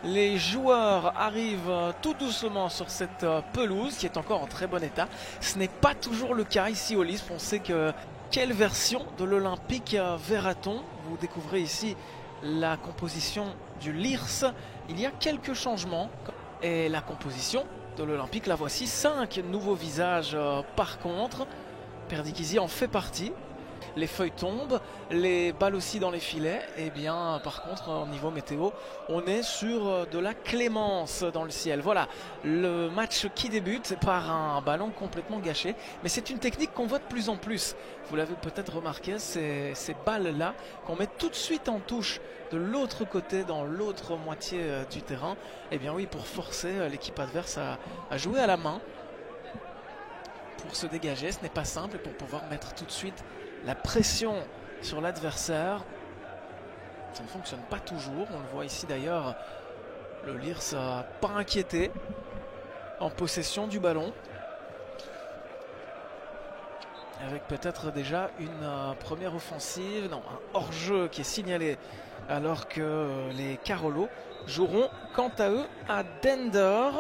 Les joueurs arrivent tout doucement sur cette pelouse qui est encore en très bon état. Ce n'est pas toujours le cas ici au LISP. On sait que quelle version de l'Olympique verra-t-on? Vous découvrez ici la composition du LIRS. Il y a quelques changements. Et la composition de l'Olympique, la voici. 5 nouveaux visages par contre. Perdikizi en fait partie. Les feuilles tombent, les balles aussi dans les filets. Et bien par contre au niveau météo, on est sur de la clémence dans le ciel. Voilà le match qui débute par un ballon complètement gâché. Mais c'est une technique qu'on voit de plus en plus. Vous l'avez peut-être remarqué, ces balles-là qu'on met tout de suite en touche de l'autre côté, dans l'autre moitié du terrain. Et bien oui, pour forcer l'équipe adverse à jouer à la main. Pour se dégager, ce n'est pas simple, pour pouvoir mettre tout de suite la pression sur l'adversaire. Ça ne fonctionne pas toujours. On le voit ici d'ailleurs. Le LIRS n'a pas inquiété. En possession du ballon. Avec peut-être déjà une première offensive. Non, un hors-jeu qui est signalé. Alors que les Carolo joueront quant à eux à Dender.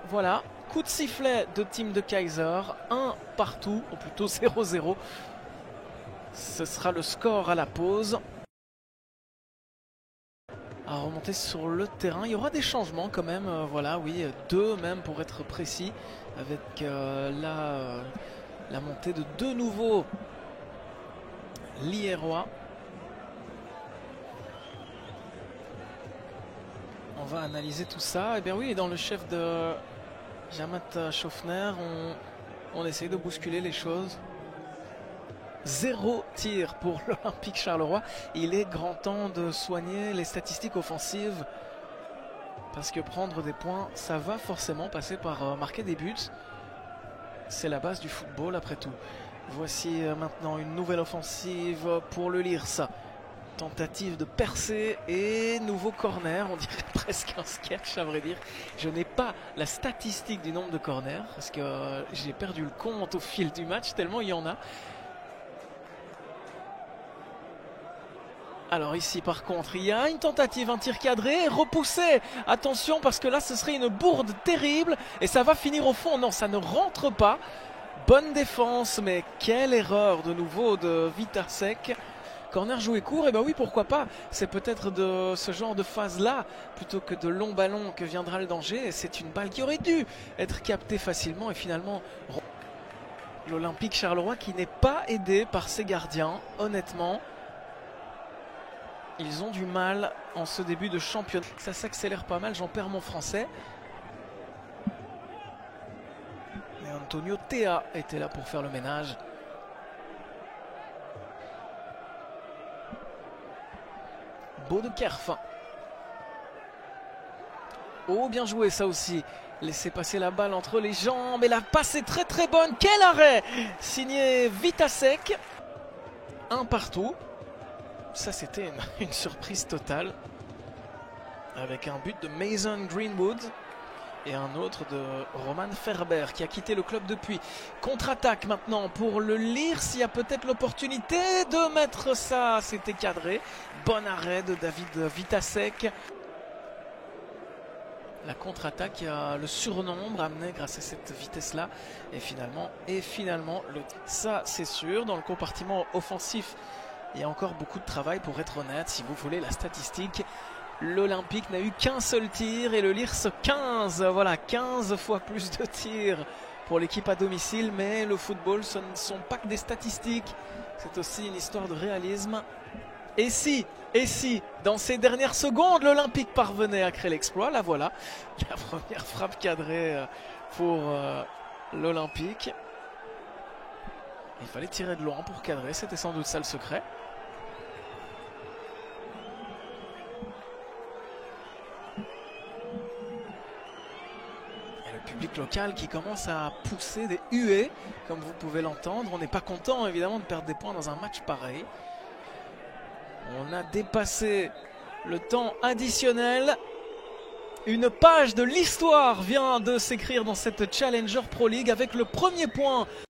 Voilà. Coup de sifflet de Team de Kaiser. 1 partout, ou plutôt 0-0. Ce sera le score à la pause. À remonter sur le terrain. Il y aura des changements quand même. Voilà, oui, 2 même pour être précis. Avec la montée de 2 nouveaux Liérois. On va analyser tout ça. Et bien oui, dans le chef de Jamat Schaffner, on essaye de bousculer les choses. 0 tir pour l'Olympique Charleroi. Il est grand temps de soigner les statistiques offensives. Parce que prendre des points, ça va forcément passer par marquer des buts. C'est la base du football après tout. Voici maintenant une nouvelle offensive pour le LIRS. Tentative de percer et nouveau corner. On dirait presque un sketch à vrai dire. Je n'ai pas la statistique du nombre de corners. Parce que j'ai perdu le compte au fil du match tellement il y en a. Alors ici par contre il y a une tentative, un tir cadré, repoussé, attention parce que là ce serait une bourde terrible et ça va finir au fond, non ça ne rentre pas, bonne défense mais quelle erreur de nouveau de Vitasek, corner joué court, et ben oui pourquoi pas, c'est peut-être de ce genre de phase là plutôt que de longs ballons que viendra le danger, c'est une balle qui aurait dû être captée facilement et finalement l'Olympique Charleroi qui n'est pas aidé par ses gardiens, honnêtement. Ils ont du mal en ce début de championnat. Ça s'accélère pas mal, j'en perds mon français. Mais Antonio Théa était là pour faire le ménage. Beau de Kerf. Oh, bien joué ça aussi. Laissez passer la balle entre les jambes. Et la passe est très très bonne. Quel arrêt! Signé Vitasek. 1 partout. Ça c'était une surprise totale avec un but de Mason Greenwood et un autre de Roman Ferber qui a quitté le club depuis. Contre-attaque maintenant pour le LIRS, il y a peut-être l'opportunité de mettre ça, c'était cadré. Bon arrêt de David Vitasek. La contre-attaque a le surnombre amené grâce à cette vitesse-là et finalement ça c'est sûr, dans le compartiment offensif. Il y a encore beaucoup de travail pour être honnête. Si vous voulez la statistique, l'Olympique n'a eu qu'un seul tir et le LIRS 15. Voilà, 15 fois plus de tirs pour l'équipe à domicile. Mais le football, ce ne sont pas que des statistiques. C'est aussi une histoire de réalisme. Et si, dans ces dernières secondes, l'Olympique parvenait à créer l'exploit, la voilà. La première frappe cadrée pour l'Olympique. Il fallait tirer de loin pour cadrer, c'était sans doute ça le secret. Et le public local qui commence à pousser des huées, comme vous pouvez l'entendre. On n'est pas content évidemment de perdre des points dans un match pareil. On a dépassé le temps additionnel. Une page de l'histoire vient de s'écrire dans cette Challenger Pro League avec le premier point